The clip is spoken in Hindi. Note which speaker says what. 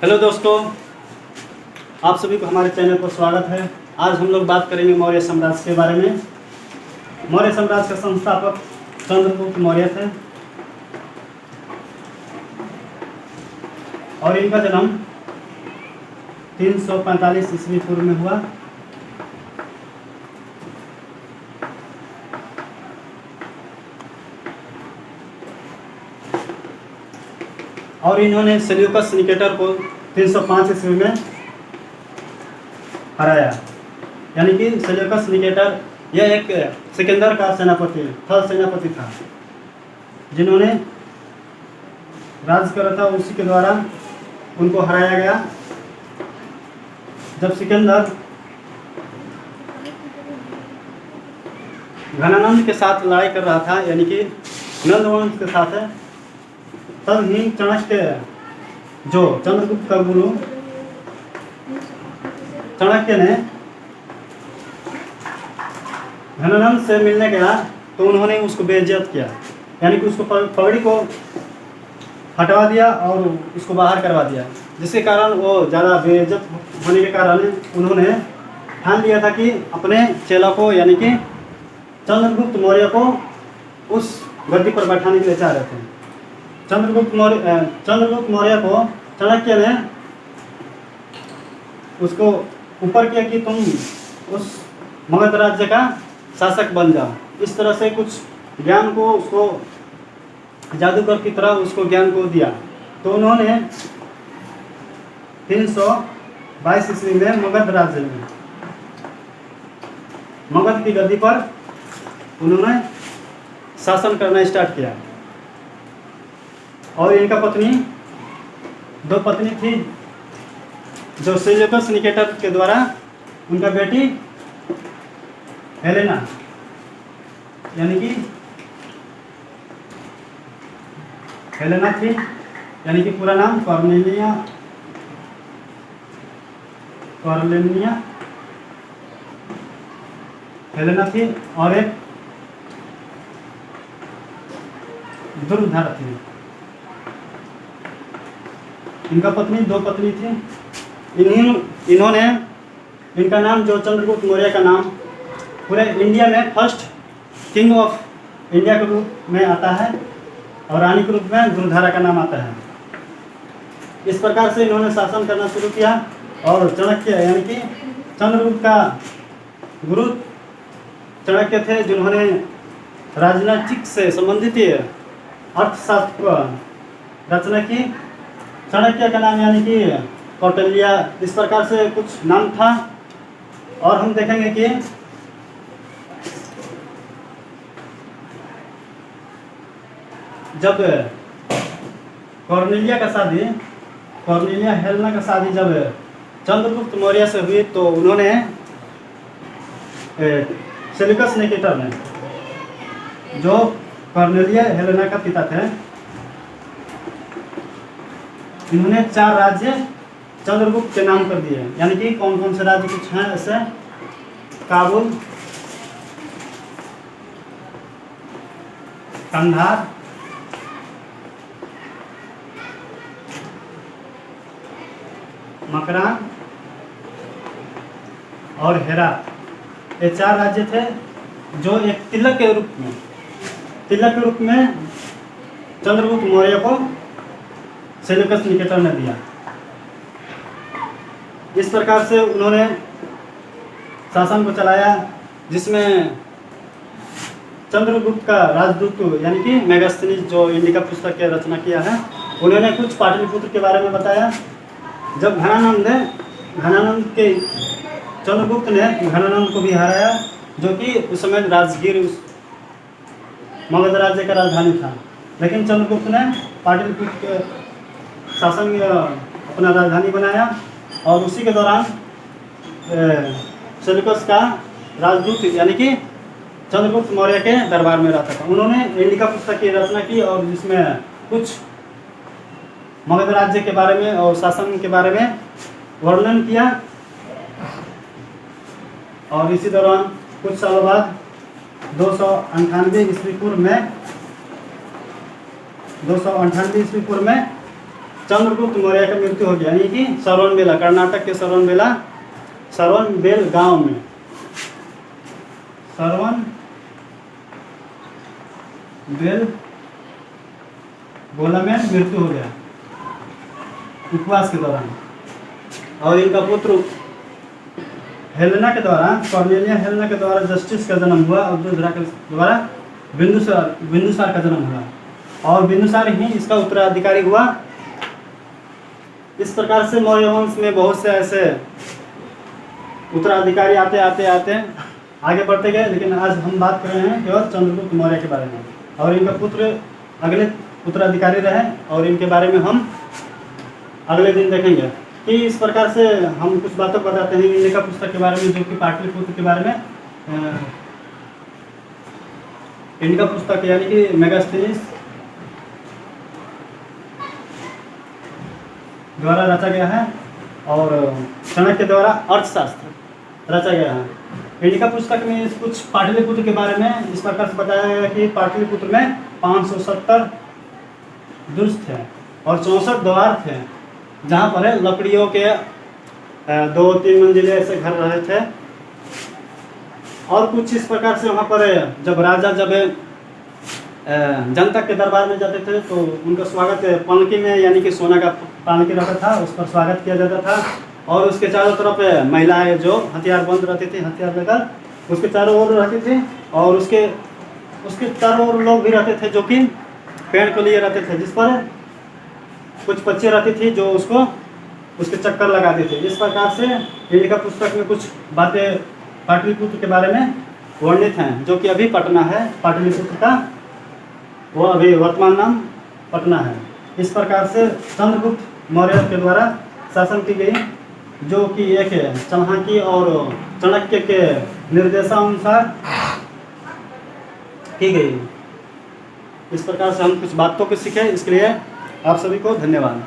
Speaker 1: हेलो दोस्तों, आप सभी को हमारे चैनल पर स्वागत है। आज हम लोग बात करेंगे मौर्य साम्राज्य के बारे में। मौर्य साम्राज्य का संस्थापक चंद्रगुप्त मौर्य थे और इनका जन्म 345 ईस्वी पूर्व में हुआ। और इन्होंने सेल्यूकस निकेटर को 305 ईस्वी में हराया। यानी कि सेल्यूकस निकेटर यह एक सिकंदर का सेनापति, थल सेनापति था, जिन्होंने राज करा था। उसी के द्वारा उनको हराया गया। जब सिकंदर घनानंद के साथ लड़ाई कर रहा था, यानी कि नंदवंश के साथ है, तब ही चाणक्य, जो चंद्रगुप्त का गुरु चाणक्य ने घनानंद से मिलने गया तो उन्होंने उसको बेइज्जत किया। यानी कि उसको पगड़ी को हटवा दिया और उसको बाहर करवा दिया, जिसके कारण वो ज़्यादा बेइज्जत होने के कारण उन्होंने ठान लिया था कि अपने चेला को, यानी कि चंद्रगुप्त मौर्य को उस गद्दी पर बैठाने के लिए चाह रहे थे। चंद्रगुप्त मौर्य को चाणक्य ने उसको ऊपर किया कि तुम उस मगध राज्य का शासक बन जाओ। इस तरह से कुछ ज्ञान को उसको जादूगर की तरह उसको ज्ञान को दिया। तो उन्होंने 322 ईस्वी में मगध राज्य में, मगध की गद्दी पर उन्होंने शासन करना स्टार्ट किया। और इनका दो पत्नी थी, जो सेल्यूकस निकेटर के द्वारा उनका बेटी हेलेना, यानी कि हेलेना थी, यानी कि पूरा नाम कॉर्नेलिया हेलेना थी, और एक दुर्धरा थी। इनका दो पत्नी थी। इन्होंने इनका नाम, जो चंद्रगुप्त मौर्य का नाम पूरे इंडिया में फर्स्ट किंग ऑफ इंडिया के रूप में आता है, और रानी के रूप में दुर्धरा का नाम आता है। इस प्रकार से इन्होंने शासन करना शुरू किया। और चाणक्य, यानी कि चंद्रगुप्त का गुरु चाणक्य थे, जिन्होंने राजनीतिक से संबंधित अर्थशास्त्र को रचना की। चाणक्य का नाम, यानी कि कौटिल्य, इस प्रकार से कुछ नाम था। और हम देखेंगे कि जब कॉर्नेलिया हेलेना का शादी जब चंद्रगुप्त मौर्य से हुई, तो उन्होंने सेल्यूकस निकेटर ने, जो कॉर्नेलिया हेलेना का पिता थे, इन्होंने 4 राज्य चंद्रगुप्त के नाम कर दिए। यानी कि कौन कौन से राज्य कुछ हैं ऐसे: काबुल, कंधार, मकरान और हेरात। ये 4 राज्य थे, जो एक तिलक के रूप में चंद्रगुप्त मौर्य को सेल्यूकस निकेटर ने दिया। इस प्रकार से उन्होंने शासन को चलाया, जिसमें चंद्रगुप्त का राजदूत, यानी कि मेगास्थनीज, जो इंडिका पुस्तक की रचना किया है, उन्होंने कुछ पाटलिपुत्र के बारे में बताया। जब चंद्रगुप्त ने घनानंद को भी हराया, जो कि उस समय राजगीर मगध राज्य का राजधानी था। लेकिन चंद्रगुप्त ने पाटलिपुत्र शासन अपना राजधानी बनाया, और उसी के दौरान सेल्यूकस का राजदूत, यानी कि चंद्रगुप्त मौर्य के दरबार में रहता था। उन्होंने इंडिका पुस्तक की रचना की, और जिसमें कुछ मगध राज्य के बारे में और शासन के बारे में वर्णन किया। और इसी दौरान कुछ सालों बाद 298 ईस्वी पूर्व में चंद्रगुप्त मौर्य का मृत्यु हो गया, यानी कि श्रवणबेला, कर्नाटक के श्रवणबेल गांव में गोला में मृत्यु हो गया उपवास के दौरान। और इनका पुत्र हेलेना के द्वारा, कॉर्नेलिया हेलेना के द्वारा जस्टिस का जन्म हुआ और दूसरा के द्वारा बिंदुसार का जन्म हुआ और बिंदुसार ही इसका उत्तराधिकारी हुआ। इस प्रकार से मौर्य वंश में बहुत से ऐसे उत्तराधिकारी आते आते आते आगे बढ़ते गए, लेकिन आज हम बात कर रहे हैं केवल चंद्रगुप्त मौर्य के बारे में। और इनका पुत्र अगले उत्तराधिकारी रहे और इनके बारे में हम अगले दिन देखेंगे। कि इस प्रकार से हम कुछ बातों को बताते हैं इंडिका पुस्तक के बारे में, जो कि पाटलिपुत्र के बारे में इंडिका पुस्तक यानी कि मेगास्थनीज द्वारा रचा गया है और चाणक्य द्वारा अर्थशास्त्र रचा गया है। इंडिका पुस्तक में कुछ पाटलिपुत्र के बारे में इस प्रकार से बताया गया कि पाटलिपुत्र में 570 दुर्ग थे और 64 द्वार थे, जहाँ पर लकड़ियों के 2-3 मंजिले ऐसे घर रहे थे। और कुछ इस प्रकार से वहाँ पर जब राजा जनता के दरबार में जाते थे तो उनका स्वागत पालकी में, यानी कि सोना का पालकी रहता था, उस पर स्वागत किया जाता था। और उसके चारों तरफ महिलाएं जो हथियार बंद रहती थी, हथियार लेकर उसके चारों ओर रहती थी और उसके चारों ओर लोग भी रहते थे जो कि पेड़ को लिए रहते थे, जिस पर कुछ बच्चे रहती थी जो उसके चक्कर लगाते थे। इस प्रकार से इंडिका पुस्तक में कुछ बातें पाटलिपुत्र के बारे में वर्णित हैं, जो कि अभी पटना है। पाटलिपुत्र का वो अभी वर्तमान नाम पटना है। इस प्रकार से चंद्रगुप्त मौर्य के द्वारा शासन की गई, जो कि एक चाणक्य और चाणक्य के निर्देशानुसार की गई। इस प्रकार से हम कुछ बातों को सीखे, इसके लिए आप सभी को धन्यवाद।